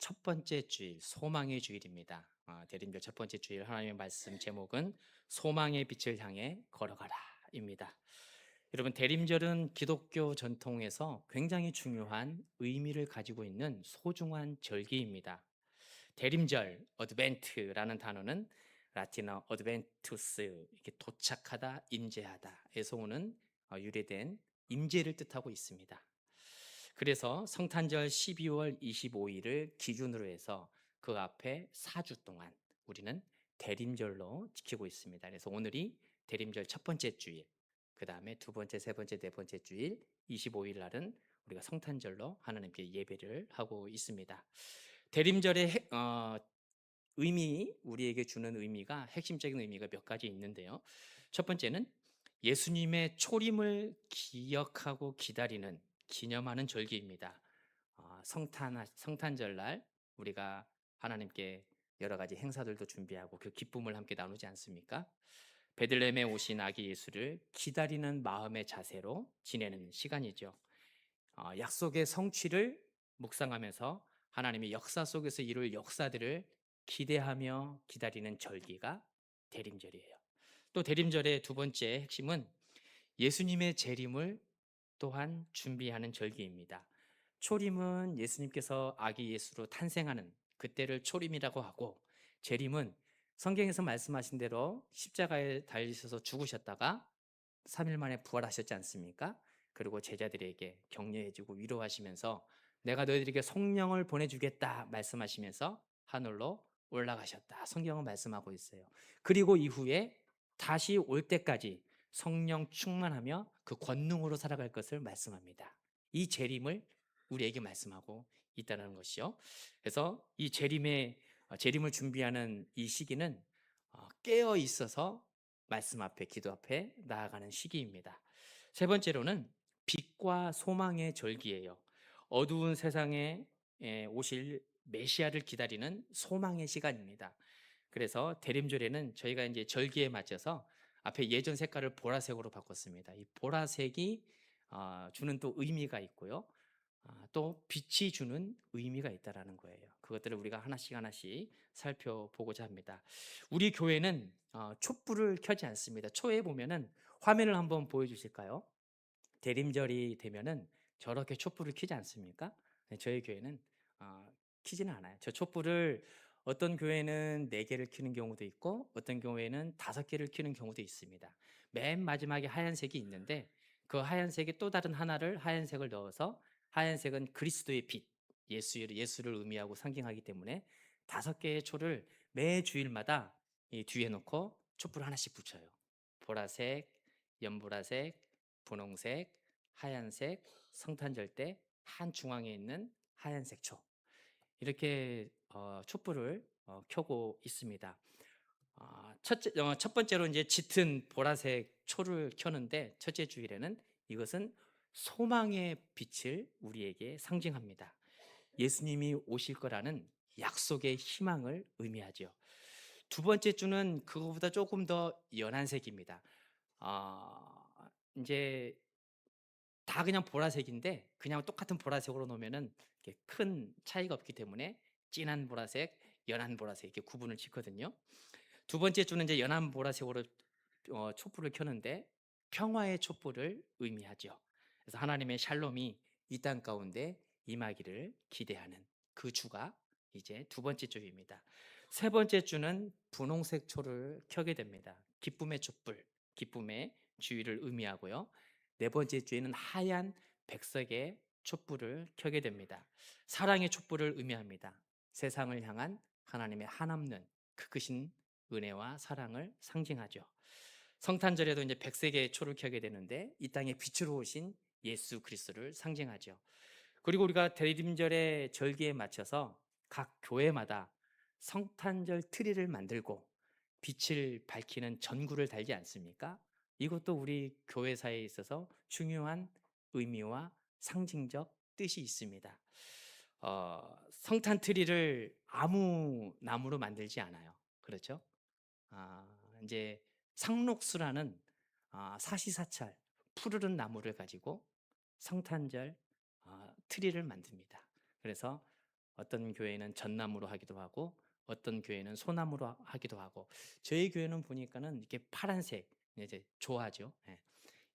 첫 번째 주일, 소망의 주일입니다. 대림절 첫 번째 주일 하나님의 말씀 제목은 소망의 빛을 향해 걸어가라입니다. 여러분, 대림절은 기독교 전통에서 굉장히 중요한 의미를 가지고 있는 소중한 절기입니다. 대림절, 어드벤트라는 단어는 라틴어 어드벤투스, 이렇게 도착하다, 임재하다에서 오는 유래된 임재를 뜻하고 있습니다. 그래서 성탄절 12월 25일을 기준으로 해서 그 앞에 4주 동안 우리는 대림절로 지키고 있습니다. 그래서 오늘이 대림절 첫 번째 주일, 그 다음에 두 번째, 세 번째, 네 번째 주일, 25일 날은 우리가 성탄절로 하나님께 예배를 하고 있습니다. 대림절의 의미, 우리에게 주는 의미가, 핵심적인 의미가 몇 가지 있는데요. 첫 번째는 예수님의 초림을 기억하고 기다리는, 기념하는 절기입니다. 성탄절날 우리가 하나님께 여러 가지 행사들도 준비하고 그 기쁨을 함께 나누지 않습니까? 베들레헴에 오신 아기 예수를 기다리는 마음의 자세로 지내는 시간이죠. 약속의 성취를 묵상하면서 하나님의 역사 속에서 이룰 역사들을 기대하며 기다리는 절기가 대림절이에요. 또 대림절의 두 번째 핵심은 예수님의 재림을 또한 준비하는 절기입니다. 초림은 예수님께서 아기 예수로 탄생하는 그때를 초림이라고 하고, 재림은 성경에서 말씀하신 대로 십자가에 달리셔서 죽으셨다가 3일 만에 부활하셨지 않습니까? 그리고 제자들에게 격려해주고 위로하시면서 내가 너희들에게 성령을 보내주겠다 말씀하시면서 하늘로 올라가셨다, 성경은 말씀하고 있어요. 그리고 이후에 다시 올 때까지 성령 충만하며 그 권능으로 살아갈 것을 말씀합니다. 이 재림을 우리에게 말씀하고 있다는 것이요. 그래서 이 재림을 준비하는 이 시기는 깨어 있어서 말씀 앞에, 기도 앞에 나아가는 시기입니다. 세 번째로는 빛과 소망의 절기예요. 어두운 세상에 오실 메시아를 기다리는 소망의 시간입니다. 그래서 대림절에는 저희가 이제 절기에 맞춰서 앞에 예전 색깔을 보라색으로 바꿨습니다. 이 보라색이 주는 또 의미가 있고요. 또 빛이 주는 의미가 있다라는 거예요. 그것들을 우리가 하나씩 하나씩 살펴보고자 합니다. 우리 교회는 촛불을 켜지 않습니다. 초에 보면은 화면을 한번 보여주실까요? 대림절이 되면은 저렇게 촛불을 켜지 않습니까? 네, 저희 교회는 켜지는 않아요. 저 촛불을 어떤 교회는 4개를 켜는 경우도 있고 어떤 교회는 5개를 켜는 경우도 있습니다. 맨 마지막에 하얀색이 있는데 그 하얀색에 또 다른 하나를 하얀색을 넣어서, 하얀색은 그리스도의 빛, 예수를 의미하고 상징하기 때문에 5개의 초를 매 주일마다 이 뒤에 놓고 촛불 하나씩 붙여요. 보라색, 연보라색, 분홍색, 하얀색, 성탄절 때 한 중앙에 있는 하얀색 초, 이렇게 촛불을 켜고 있습니다. 첫 번째로 이제 짙은 보라색 초를 켜는데, 첫째 주일에는 이것은 소망의 빛을 우리에게 상징합니다. 예수님이 오실 거라는 약속의 희망을 의미하죠. 두 번째 주는 그거보다 조금 더 연한 색입니다. 이제 다 그냥 보라색인데 그냥 똑같은 보라색으로 놓으면은 이렇게 큰 차이가 없기 때문에 진한 보라색, 연한 보라색 이렇게 구분을 짓거든요. 두 번째 주는 이제 연한 보라색으로 촛불을 켜는데 평화의 촛불을 의미하죠. 그래서 하나님의 샬롬이 이 땅 가운데 임하기를 기대하는 그 주가 이제 두 번째 주입니다. 세 번째 주는 분홍색 초를 켜게 됩니다. 기쁨의 촛불, 기쁨의 주의를 의미하고요. 네 번째 주에는 하얀 백석의 촛불을 켜게 됩니다. 사랑의 촛불을 의미합니다. 세상을 향한 하나님의 한없는 그 크신 은혜와 사랑을 상징하죠. 성탄절에도 이제 백색의 초를 켜게 되는데 이 땅에 빛으로 오신 예수 그리스도를 상징하죠. 그리고 우리가 대림절의 절기에 맞춰서 각 교회마다 성탄절 트리를 만들고 빛을 밝히는 전구를 달지 않습니까? 이것도 우리 교회사에 있어서 중요한 의미와 상징적 뜻이 있습니다. 성탄 트리를 아무 나무로 만들지 않아요. 그렇죠? 아, 이제 상록수라는 사시사철 푸르른 나무를 가지고 성탄절 트리를 만듭니다. 그래서 어떤 교회는 전나무로 하기도 하고 어떤 교회는 소나무로 하기도 하고 저희 교회는 보니까는 이렇게 파란색 이제 좋아하죠. 예.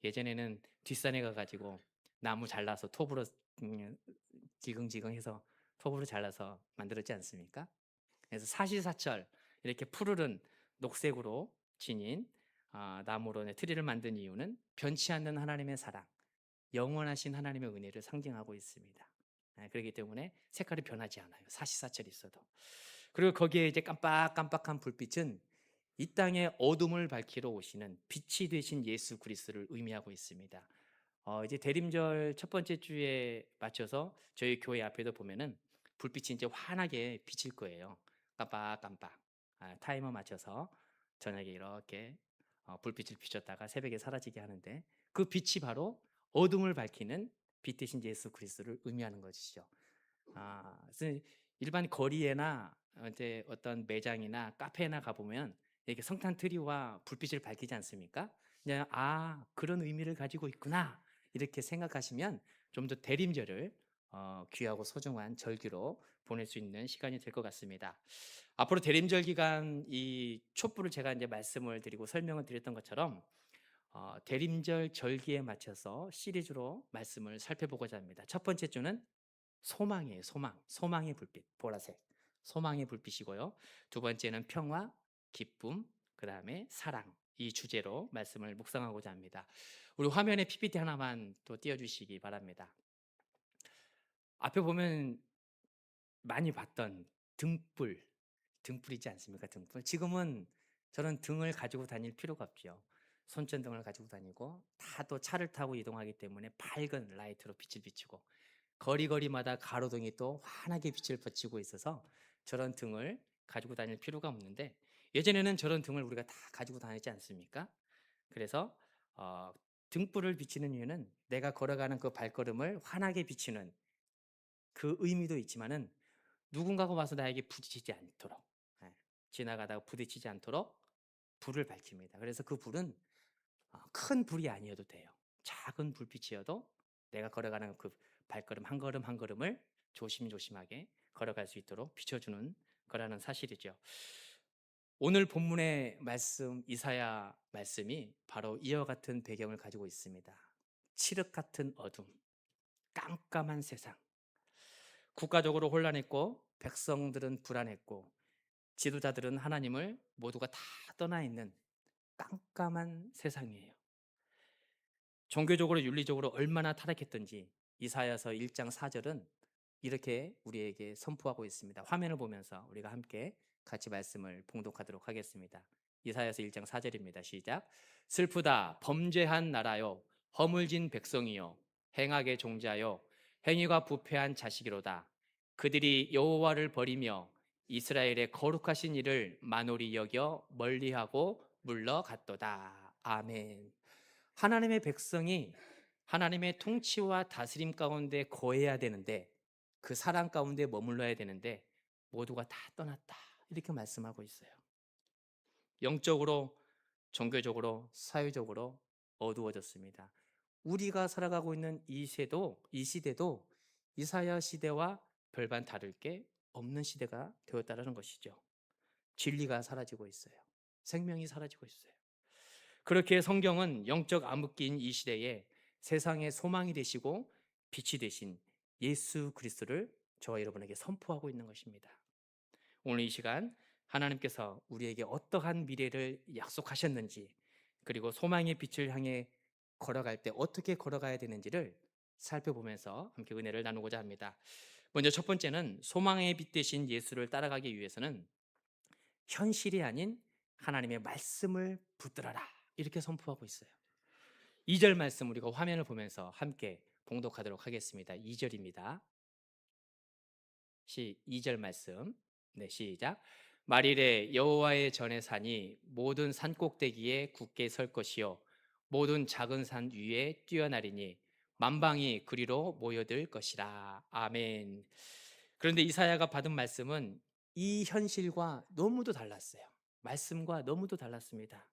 예전에는 뒷산에 가가지고 나무 잘라서 톱으로 음, 지긍지긍해서 톱으로 잘라서 만들었지 않습니까? 그래서 사시사철 이렇게 푸르른 녹색으로 지닌 나무로 트리를 만든 이유는 변치 않는 하나님의 사랑, 영원하신 하나님의 은혜를 상징하고 있습니다. 그렇기 때문에 색깔이 변하지 않아요. 사시사철 있어도. 그리고 거기에 이제 깜빡깜빡한 불빛은 이 땅의 어둠을 밝히러 오시는 빛이 되신 예수 그리스도를 의미하고 있습니다. 이제 대림절 첫 번째 주에 맞춰서 저희 교회 앞에도 보면은 불빛이 이제 환하게 비칠 거예요. 깜빡깜빡. 타이머 맞춰서 저녁에 이렇게 불빛을 비췄다가 새벽에 사라지게 하는데 그 빛이 바로 어둠을 밝히는 빛 대신 예수 그리스도를 의미하는 것이죠. 그래서 일반 거리에나 이제 어떤 매장이나 카페나 가보면 이렇게 성탄 트리와 불빛을 밝히지 않습니까? 그냥 그런 의미를 가지고 있구나 이렇게 생각하시면 좀 더 대림절을 귀하고 소중한 절기로 보낼 수 있는 시간이 될 것 같습니다. 앞으로 대림절 기간 이 촛불을 제가 이제 말씀을 드리고 설명을 드렸던 것처럼 대림절 절기에 맞춰서 시리즈로 말씀을 살펴보고자 합니다. 첫 번째 주는 소망이에요. 소망의 불빛, 보라색. 소망의 불빛이고요. 두 번째는 평화, 기쁨, 그다음에 사랑. 이 주제로 말씀을 묵상하고자 합니다. 우리 화면에 PPT 하나만 또 띄워 주시기 바랍니다. 앞에 보면 많이 봤던 등불, 등불이지 않습니까? 등불. 지금은 저는 등을 가지고 다닐 필요가 없죠. 손전등을 가지고 다니고 다 또 차를 타고 이동하기 때문에 밝은 라이트로 빛을 비추고 거리거리마다 가로등이 또 환하게 빛을 비치고 있어서 저런 등을 가지고 다닐 필요가 없는데 예전에는 저런 등을 우리가 다 가지고 다니지 않습니까? 그래서 어, 등불을 비치는 이유는 내가 걸어가는 그 발걸음을 환하게 비치는 그 의미도 있지만은 누군가가 와서 나에게 부딪히지 않도록 지나가다가 부딪히지 않도록 불을 밝힙니다. 그래서 그 불은 큰 불이 아니어도 돼요. 작은 불빛이어도 내가 걸어가는 그 발걸음 한 걸음 한 걸음을 조심조심하게 걸어갈 수 있도록 비춰주는 거라는 사실이죠. 오늘 본문의 말씀 이사야 말씀이 바로 이와 같은 배경을 가지고 있습니다. 칠흑 같은 어둠, 깜깜한 세상. 국가적으로 혼란했고 백성들은 불안했고 지도자들은 하나님을 모두가 다 떠나 있는 깜깜한 세상이에요. 종교적으로 윤리적으로 얼마나 타락했던지 이사야서 1장 4절은 이렇게 우리에게 선포하고 있습니다. 화면을 보면서 우리가 함께 같이 말씀을 봉독하도록 하겠습니다. 이사야서 1장 4절입니다. 시작. 슬프다 범죄한 나라요 허물진 백성이요 행악의 종자요 행위가 부패한 자식이로다. 그들이 여호와를 버리며 이스라엘의 거룩하신 이를 만홀히 여겨 멀리하고 물러갔도다. 아멘. 하나님의 백성이 하나님의 통치와 다스림 가운데 거해야 되는데 그 사랑 가운데 머물러야 되는데 모두가 다 떠났다. 이렇게 말씀하고 있어요. 영적으로, 종교적으로, 사회적으로 어두워졌습니다. 우리가 살아가고 있는 이 시대도 이사야 시대와 별반 다를 게 없는 시대가 되었다는 것이죠. 진리가 사라지고 있어요. 생명이 사라지고 있어요. 그렇게 성경은 영적 암흑기인 이 시대에 세상의 소망이 되시고 빛이 되신 예수 그리스도를 저와 여러분에게 선포하고 있는 것입니다. 오늘 이 시간 하나님께서 우리에게 어떠한 미래를 약속하셨는지 그리고 소망의 빛을 향해 걸어갈 때 어떻게 걸어가야 되는지를 살펴보면서 함께 은혜를 나누고자 합니다. 먼저 첫 번째는 소망의 빛 대신 예수를 따라가기 위해서는 현실이 아닌 하나님의 말씀을 붙들어라 이렇게 선포하고 있어요. 2절 말씀 우리가 화면을 보면서 함께 봉독하도록 하겠습니다. 2절입니다. 2절 말씀. 네, 시작. 말일에 여호와의 전에 사니 모든 산 꼭대기에 굳게 설 것이요 모든 작은 산 위에 뛰어나리니 만방이 그리로 모여들 것이라. 아멘. 그런데 이사야가 받은 말씀은 이 현실과 너무도 달랐어요. 말씀과 너무도 달랐습니다.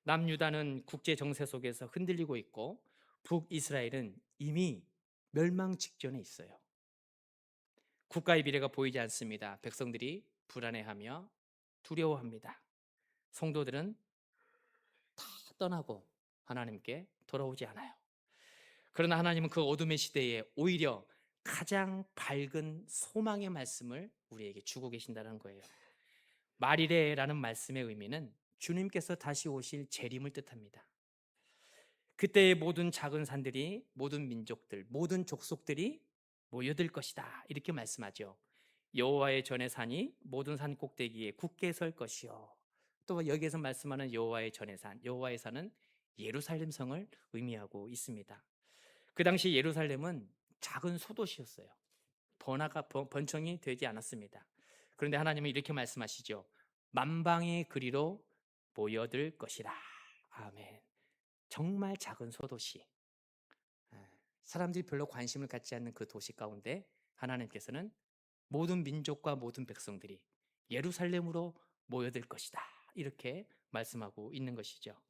남유다는 국제 정세 속에서 흔들리고 있고 북이스라엘은 이미 멸망 직전에 있어요. 국가의 미래가 보이지 않습니다. 백성들이 불안해하며 두려워합니다. 성도들은 다 떠나고 하나님께 돌아오지 않아요. 그러나 하나님은 그 어둠의 시대에 오히려 가장 밝은 소망의 말씀을 우리에게 주고 계신다는 거예요. 말이래라는 말씀의 의미는 주님께서 다시 오실 재림을 뜻합니다. 그때의 모든 작은 산들이, 모든 민족들, 모든 족속들이 모여들 것이다, 이렇게 말씀하죠. 여호와의 전의 산이 모든 산 꼭대기에 굳게 설 것이요. 또 여기에서 말씀하는 여호와의 전의 산, 여호와의 산은 예루살렘 성을 의미하고 있습니다. 그 당시 예루살렘은 작은 소도시였어요. 번창이 되지 않았습니다. 그런데 하나님은 이렇게 말씀하시죠. 만방의 그리로 모여들 것이라. 아멘. 정말 작은 소도시, 사람들이 별로 관심을 갖지 않는 그 도시 가운데 하나님께서는 모든 민족과 모든 백성들이 예루살렘으로 모여들 것이다, 이렇게 말씀하고 있는 것이죠.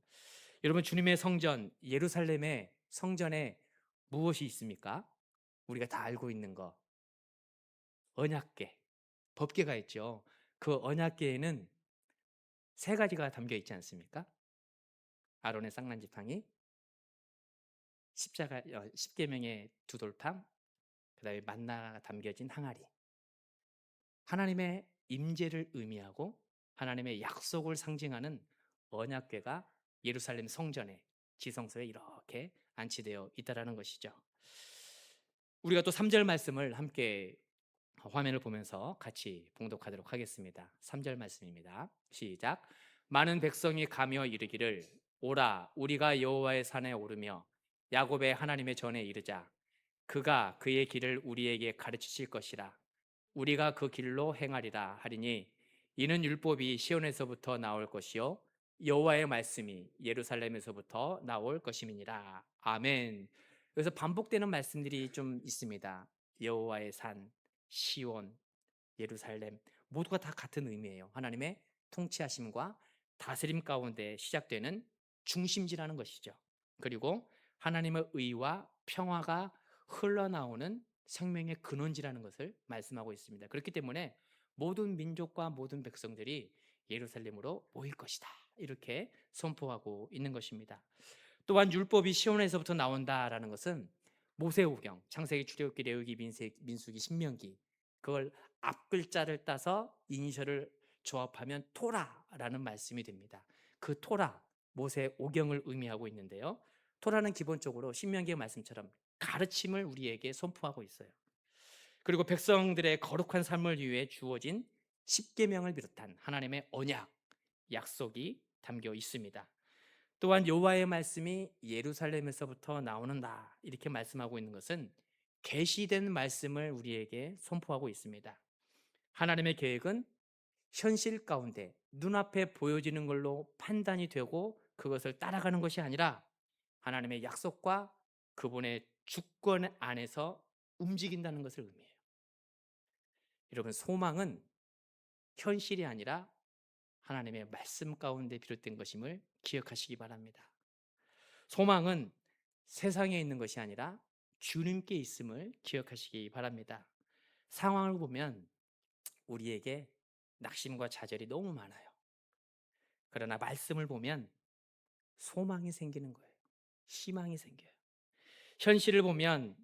여러분, 주님의 성전 예루살렘의 성전에 무엇이 있습니까? 우리가 다 알고 있는 거, 언약궤, 법궤가 있죠. 그 언약궤에는 세 가지가 담겨 있지 않습니까? 아론의 쌍난 지팡이, 십계명의 두 돌판, 그다음에 만나가 담겨진 항아리. 하나님의 임재를 의미하고 하나님의 약속을 상징하는 언약궤가 예루살렘 성전에, 지성소에 이렇게 안치되어 있다라는 것이죠. 우리가 또 3절 말씀을 함께 화면을 보면서 같이 봉독하도록 하겠습니다. 3절 말씀입니다. 시작. 많은 백성이 가며 이르기를 오라, 우리가 여호와의 산에 오르며 야곱의 하나님의 전에 이르자. 그가 그의 길을 우리에게 가르치실 것이라. 우리가 그 길로 행하리라 하리니 이는 율법이 시온에서부터 나올 것이요 여호와의 말씀이 예루살렘에서부터 나올 것임이니라. 아멘. 그래서 반복되는 말씀들이 좀 있습니다. 여호와의 산, 시온, 예루살렘, 모두가 다 같은 의미예요. 하나님의 통치하심과 다스림 가운데 시작되는 중심지라는 것이죠. 그리고 하나님의 의와 평화가 흘러나오는 생명의 근원지라는 것을 말씀하고 있습니다. 그렇기 때문에 모든 민족과 모든 백성들이 예루살렘으로 모일 것이다, 이렇게 선포하고 있는 것입니다. 또한 율법이 시온에서부터 나온다라는 것은 모세오경, 창세기, 출애굽기, 레위기, 민수기, 신명기, 그걸 앞글자를 따서 이니셜을 조합하면 토라라는 말씀이 됩니다. 그 토라, 모세오경을 의미하고 있는데요. 토라는 기본적으로 신명기의 말씀처럼 가르침을 우리에게 선포하고 있어요. 그리고 백성들의 거룩한 삶을 위해 주어진 십계명을 비롯한 하나님의 언약, 약속이 담겨 있습니다. 또한 여호와의 말씀이 예루살렘에서부터 나오는다, 이렇게 말씀하고 있는 것은 계시된 말씀을 우리에게 선포하고 있습니다. 하나님의 계획은 현실 가운데 눈앞에 보여지는 걸로 판단이 되고 그것을 따라가는 것이 아니라 하나님의 약속과 그분의 주권 안에서 움직인다는 것을 의미해요. 여러분, 소망은 현실이 아니라 하나님의 말씀 가운데 비롯된 것임을 기억하시기 바랍니다. 소망은 세상에 있는 것이 아니라 주님께 있음을 기억하시기 바랍니다. 상황을 보면 우리에게 낙심과 좌절이 너무 많아요. 그러나 말씀을 보면 소망이 생기는 거예요. 희망이 생겨요. 현실을 보면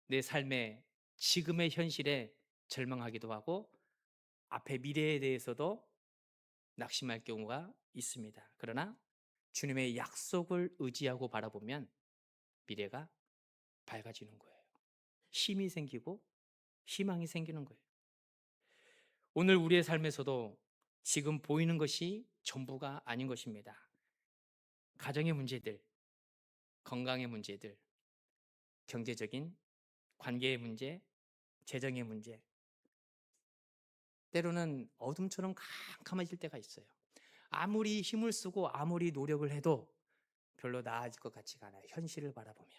내 삶의 지금의 현실에 절망하기도 하고 앞의 미래에 대해서도 낙심할 경우가 있습니다. 그러나 주님의 약속을 의지하고 바라보면 미래가 밝아지는 거예요. 힘이 생기고 희망이 생기는 거예요. 오늘 우리의 삶에서도 지금 보이는 것이 전부가 아닌 것입니다. 가정의 문제들, 건강의 문제들, 경제적인 관계의 문제, 재정의 문제, 때로는 어둠처럼 캄캄해질 때가 있어요. 아무리 힘을 쓰고 아무리 노력을 해도 별로 나아질 것 같지가 않아요. 현실을 바라보면.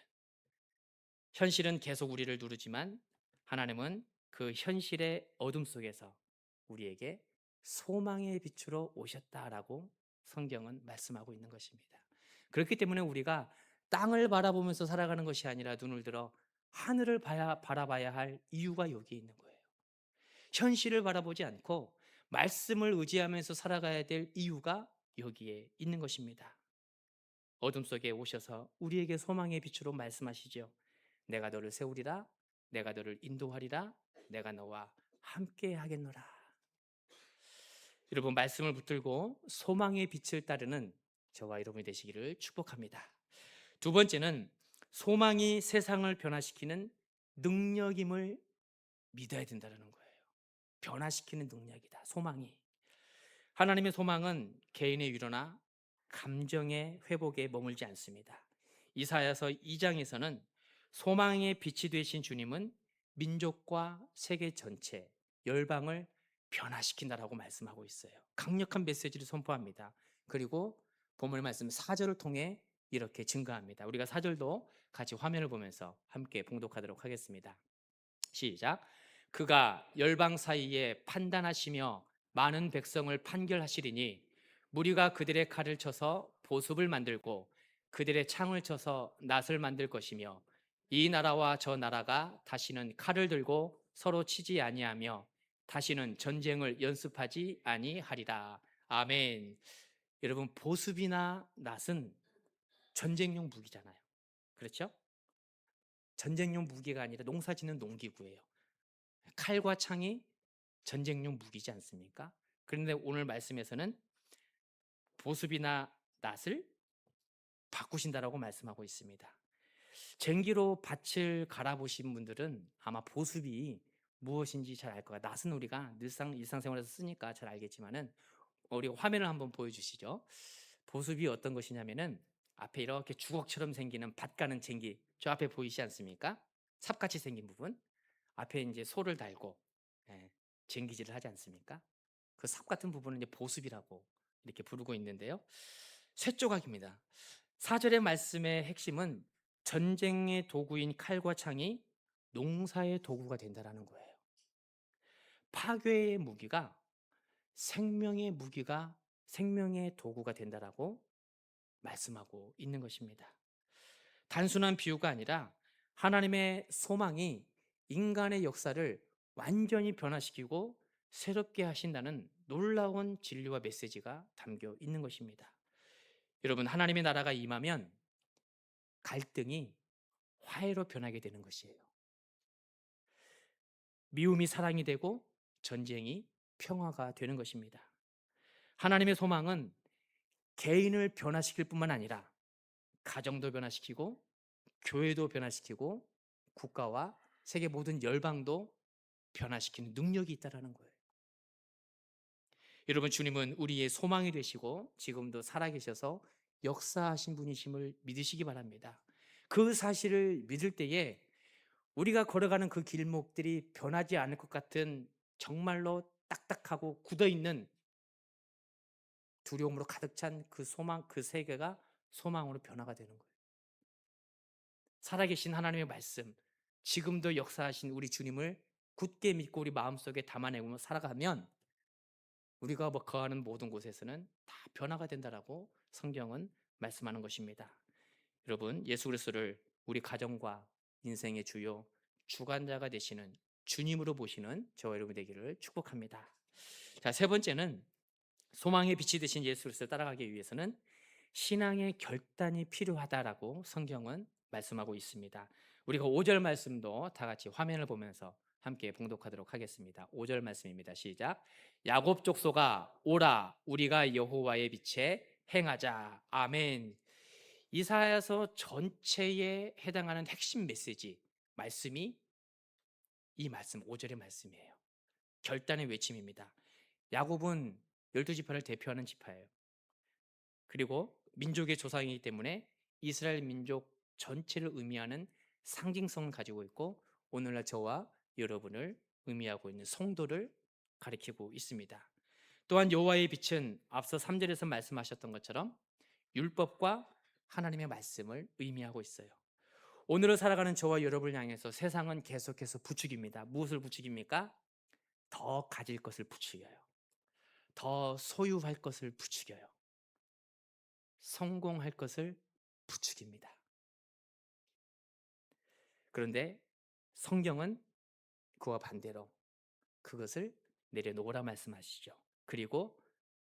현실은 계속 우리를 누르지만 하나님은 그 현실의 어둠 속에서 우리에게 소망의 빛으로 오셨다라고 성경은 말씀하고 있는 것입니다. 그렇기 때문에 우리가 땅을 바라보면서 살아가는 것이 아니라 눈을 들어 하늘을 바라봐야 할 이유가 여기에 있는 거예요. 현실을 바라보지 않고 말씀을 의지하면서 살아가야 될 이유가 여기에 있는 것입니다. 어둠 속에 오셔서 우리에게 소망의 빛으로 말씀하시죠. 내가 너를 세우리라, 내가 너를 인도하리라, 내가 너와 함께 하겠노라. 여러분, 말씀을 붙들고 소망의 빛을 따르는 저와 여러분이 되시기를 축복합니다. 두 번째는 소망이 세상을 변화시키는 능력임을 믿어야 된다는 거예요. 변화시키는 능력이다, 소망이. 하나님의 소망은 개인의 위로나 감정의 회복에 머물지 않습니다. 이사야서 2장에서는 소망의 빛이 되신 주님은 민족과 세계 전체, 열방을 변화시킨다라고 말씀하고 있어요. 강력한 메시지를 선포합니다. 그리고 본문 말씀 4절을 통해 이렇게 증거합니다. 우리가 4절도 같이 화면을 보면서 함께 봉독하도록 하겠습니다. 시작. 그가 열방 사이에 판단하시며 많은 백성을 판결하시리니 무리가 그들의 칼을 쳐서 보습을 만들고 그들의 창을 쳐서 낫을 만들 것이며 이 나라와 저 나라가 다시는 칼을 들고 서로 치지 아니하며 다시는 전쟁을 연습하지 아니하리라. 아멘. 여러분, 보습이나 낫은 전쟁용 무기잖아요. 그렇죠? 전쟁용 무기가 아니라 농사짓는 농기구예요. 칼과 창이 전쟁용 무기지 않습니까? 그런데 오늘 말씀에서는 보습이나 낫을 바꾸신다라고 말씀하고 있습니다. 쟁기로 밭을 갈아보신 분들은 아마 보습이 무엇인지 잘 알 거예요. 낫은 우리가 일상생활에서 쓰니까 잘 알겠지만은 우리가 화면을 한번 보여주시죠. 보습이 어떤 것이냐면은 앞에 이렇게 주걱처럼 생기는 밭 가는 쟁기, 저 앞에 보이지 않습니까? 삽같이 생긴 부분, 앞에 이제 소를 달고 예, 쟁기질을 하지 않습니까? 그 삽 같은 부분은 이제 보습이라고 이렇게 부르고 있는데요. 쇠조각입니다. 4절의 말씀의 핵심은 전쟁의 도구인 칼과 창이 농사의 도구가 된다라는 거예요. 파괴의 무기가 생명의 도구가 된다라고 말씀하고 있는 것입니다. 단순한 비유가 아니라 하나님의 소망이 인간의 역사를 완전히 변화시키고 새롭게 하신다는 놀라운 진리와 메시지가 담겨 있는 것입니다. 여러분, 하나님의 나라가 임하면 갈등이 화해로 변하게 되는 것이에요. 미움이 사랑이 되고 전쟁이 평화가 되는 것입니다. 하나님의 소망은 개인을 변화시킬 뿐만 아니라 가정도 변화시키고 교회도 변화시키고 국가와 세계 모든 열방도 변화시키는 능력이 있다는 거예요. 여러분, 주님은 우리의 소망이 되시고 지금도 살아계셔서 역사하신 분이심을 믿으시기 바랍니다. 그 사실을 믿을 때에 우리가 걸어가는 그 길목들이 변하지 않을 것 같은 정말로 딱딱하고 굳어있는 두려움으로 가득 찬 그 소망, 그 세계가 소망으로 변화가 되는 거예요. 살아계신 하나님의 말씀, 지금도 역사하신 우리 주님을 굳게 믿고 우리 마음속에 담아내고 살아가면 우리가 거하는 모든 곳에서는 다 변화가 된다라고 성경은 말씀하는 것입니다. 여러분, 예수 그리스도를 우리 가정과 인생의 주요 주관자가 되시는 주님으로 보시는 저와 여러분 되기를 축복합니다. 자, 세 번째는 소망의 빛이 되신 예수 그리스도를 따라가기 위해서는 신앙의 결단이 필요하다라고 성경은 말씀하고 있습니다. 우리가 5절 말씀도 다 같이 화면을 보면서 함께 봉독하도록 하겠습니다. 5절 말씀입니다. 시작. 야곱 족속아 오라 우리가 여호와의 빛에 행하자. 아멘. 이사야서 전체에 해당하는 핵심 메시지 말씀이 이 말씀 5절의 말씀이에요. 결단의 외침입니다. 야곱은 12지파를 대표하는 지파예요. 그리고 민족의 조상이기 때문에 이스라엘 민족 전체를 의미하는 상징성을 가지고 있고 오늘날 저와 여러분을 의미하고 있는 성도를 가리키고 있습니다. 또한 여호와의 빛은 앞서 3절에서 말씀하셨던 것처럼 율법과 하나님의 말씀을 의미하고 있어요. 오늘을 살아가는 저와 여러분을 향해서 세상은 계속해서 부추깁니다. 무엇을 부추깁니까? 더 가질 것을 부추겨요. 더 소유할 것을 부추겨요. 성공할 것을 부추깁니다. 그런데 성경은 그와 반대로 그것을 내려놓으라 말씀하시죠. 그리고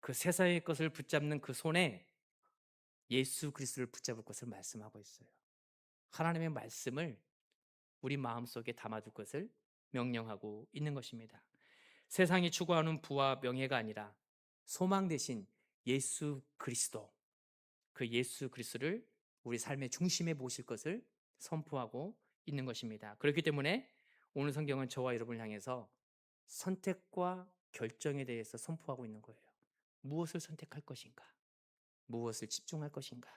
그 세상의 것을 붙잡는 그 손에 예수 그리스도를 붙잡을 것을 말씀하고 있어요. 하나님의 말씀을 우리 마음속에 담아둘 것을 명령하고 있는 것입니다. 세상이 추구하는 부와 명예가 아니라 소망 대신 예수 그리스도, 그 예수 그리스도를 우리 삶의 중심에 모실 것을 선포하고 있는 것입니다. 그렇기 때문에 오늘 성경은 저와 여러분을 향해서 선택과 결정에 대해서 선포하고 있는 거예요. 무엇을 선택할 것인가? 무엇을 집중할 것인가?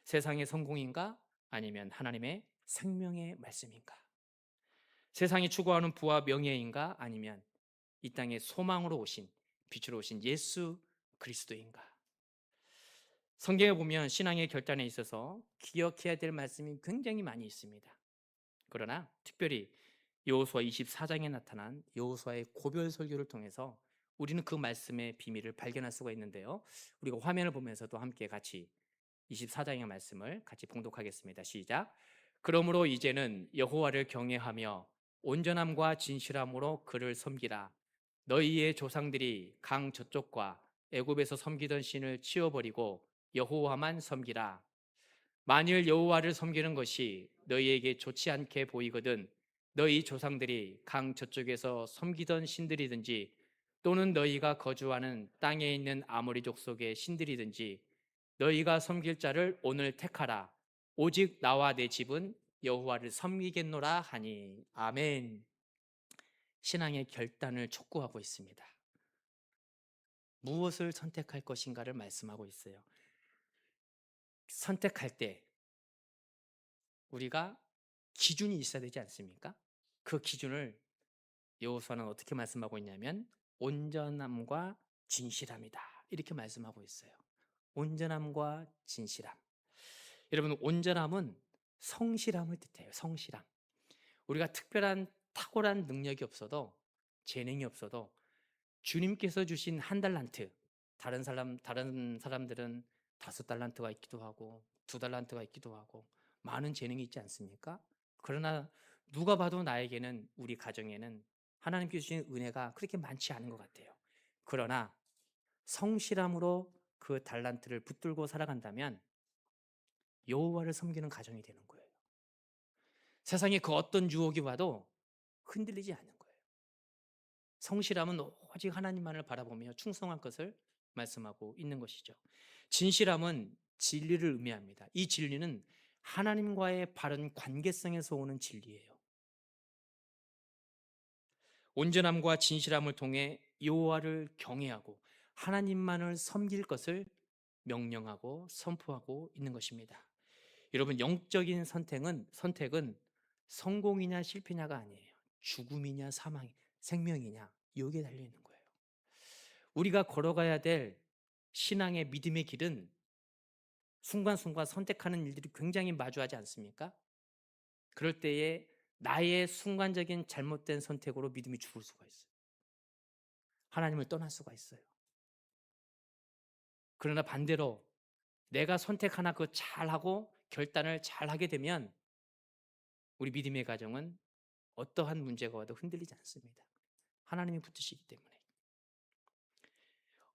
세상의 성공인가? 아니면 하나님의 생명의 말씀인가? 세상이 추구하는 부와 명예인가? 아니면 이 땅에 소망으로 오신, 빛으로 오신 예수 그리스도인가? 성경에 보면 신앙의 결단에 있어서 기억해야 될 말씀이 굉장히 많이 있습니다. 그러나 특별히 여호수아 24장에 나타난 여호수아의 고별 설교를 통해서 우리는 그 말씀의 비밀을 발견할 수가 있는데요. 우리가 화면을 보면서도 함께 같이 24장의 말씀을 같이 봉독하겠습니다. 시작. 그러므로 이제는 여호와를 경외하며 온전함과 진실함으로 그를 섬기라. 너희의 조상들이 강 저쪽과 애굽에서 섬기던 신을 치워버리고 여호와만 섬기라. 만일 여호와를 섬기는 것이 너희에게 좋지 않게 보이거든 너희 조상들이 강 저쪽에서 섬기던 신들이든지 또는 너희가 거주하는 땅에 있는 아모리 족속의 신들이든지 너희가 섬길 자를 오늘 택하라. 오직 나와 내 집은 여호와를 섬기겠노라 하니. 아멘. 신앙의 결단을 촉구하고 있습니다. 무엇을 선택할 것인가를 말씀하고 있어요. 선택할 때 우리가 기준이 있어야 되지 않습니까? 그 기준을 여호수아는 어떻게 말씀하고 있냐면 온전함과 진실함이다. 이렇게 말씀하고 있어요. 온전함과 진실함. 여러분, 온전함은 성실함을 뜻해요. 성실함. 우리가 특별한 탁월한 능력이 없어도, 재능이 없어도 주님께서 주신 한 달란트, 다른 사람들은 5달란트가 있기도 하고 2달란트가 있기도 하고 많은 재능이 있지 않습니까? 그러나 누가 봐도 나에게는, 우리 가정에는 하나님께서 주신 은혜가 그렇게 많지 않은 것 같아요. 그러나 성실함으로 그 달란트를 붙들고 살아간다면 여호와를 섬기는 가정이 되는 거예요. 세상에 그 어떤 유혹이 와도 흔들리지 않는 거예요. 성실함은 오직 하나님만을 바라보며 충성할 것을 말씀하고 있는 것이죠. 진실함은 진리를 의미합니다. 이 진리는 하나님과의 바른 관계성에서 오는 진리예요. 온전함과 진실함을 통해 여호와를 경외하고 하나님만을 섬길 것을 명령하고 선포하고 있는 것입니다. 여러분, 영적인 선택은 성공이냐 실패냐가 아니에요. 죽음이냐 생명이냐 여기에 달려 있는 거예요. 우리가 걸어가야 될 신앙의 믿음의 길은 순간순간 선택하는 일들이 굉장히 마주하지 않습니까? 그럴 때에 나의 순간적인 잘못된 선택으로 믿음이 죽을 수가 있어요. 하나님을 떠날 수가 있어요. 그러나 반대로 내가 선택 하나 그 잘하고 결단을 잘하게 되면 우리 믿음의 가정은 어떠한 문제가 와도 흔들리지 않습니다. 하나님이 붙으시기 때문에.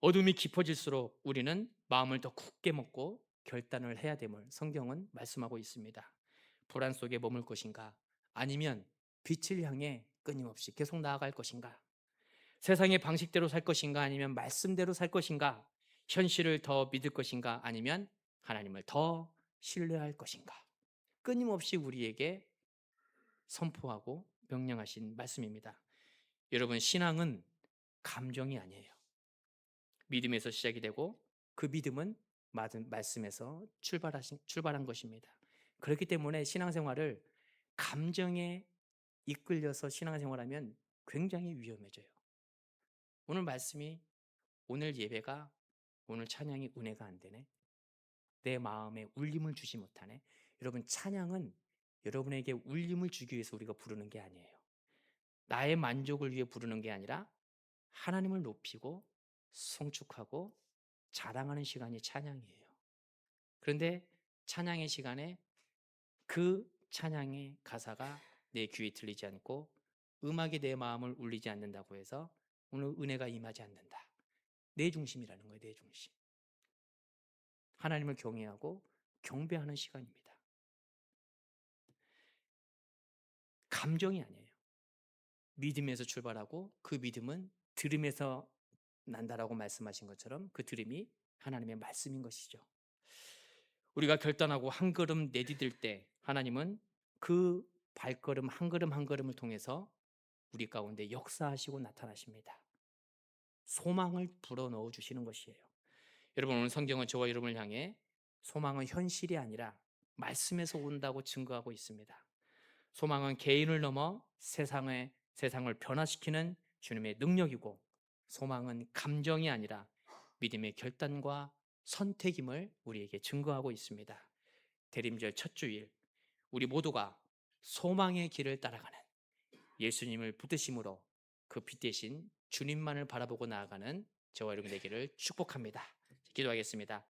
어둠이 깊어질수록 우리는 마음을 더 굳게 먹고 결단을 해야 됨을 성경은 말씀하고 있습니다. 불안 속에 머물 것인가? 아니면 빛을 향해 끊임없이 계속 나아갈 것인가? 세상의 방식대로 살 것인가? 아니면 말씀대로 살 것인가? 현실을 더 믿을 것인가? 아니면 하나님을 더 신뢰할 것인가? 끊임없이 우리에게 선포하고 명령하신 말씀입니다. 여러분, 신앙은 감정이 아니에요. 믿음에서 시작이 되고 그 믿음은 말씀에서 출발한 것입니다. 그렇기 때문에 신앙생활을 감정에 이끌려서 신앙생활하면 굉장히 위험해져요. 오늘 말씀이, 오늘 예배가, 오늘 찬양이 은혜가 안 되네. 내 마음에 울림을 주지 못하네. 여러분, 찬양은 여러분에게 울림을 주기 위해서 우리가 부르는 게 아니에요. 나의 만족을 위해 부르는 게 아니라 하나님을 높이고 송축하고 자랑하는 시간이 찬양이에요. 그런데 찬양의 시간에 그 찬양의 가사가 내 귀에 들리지 않고 음악이 내 마음을 울리지 않는다고 해서 오늘 은혜가 임하지 않는다. 내 중심이라는 거예요. 내 중심. 하나님을 경외하고 경배하는 시간입니다. 감정이 아니에요. 믿음에서 출발하고 그 믿음은 들음에서 난다라고 말씀하신 것처럼 그 들음이 하나님의 말씀인 것이죠. 우리가 결단하고 한 걸음 내디딜 때 하나님은 그 발걸음 한 걸음 한 걸음을 통해서 우리 가운데 역사하시고 나타나십니다. 소망을 불어넣어 주시는 것이에요. 여러분, 오늘 성경은 저와 여러분을 향해 소망은 현실이 아니라 말씀에서 온다고 증거하고 있습니다. 소망은 개인을 넘어 세상을 변화시키는 주님의 능력이고, 소망은 감정이 아니라 믿음의 결단과 선택임을 우리에게 증거하고 있습니다. 대림절 첫 주일, 우리 모두가 소망의 길을 따라가는 예수님을 붙드심으로 그 빛 대신 주님만을 바라보고 나아가는 저와 여러분 되기를 축복합니다. 기도하겠습니다.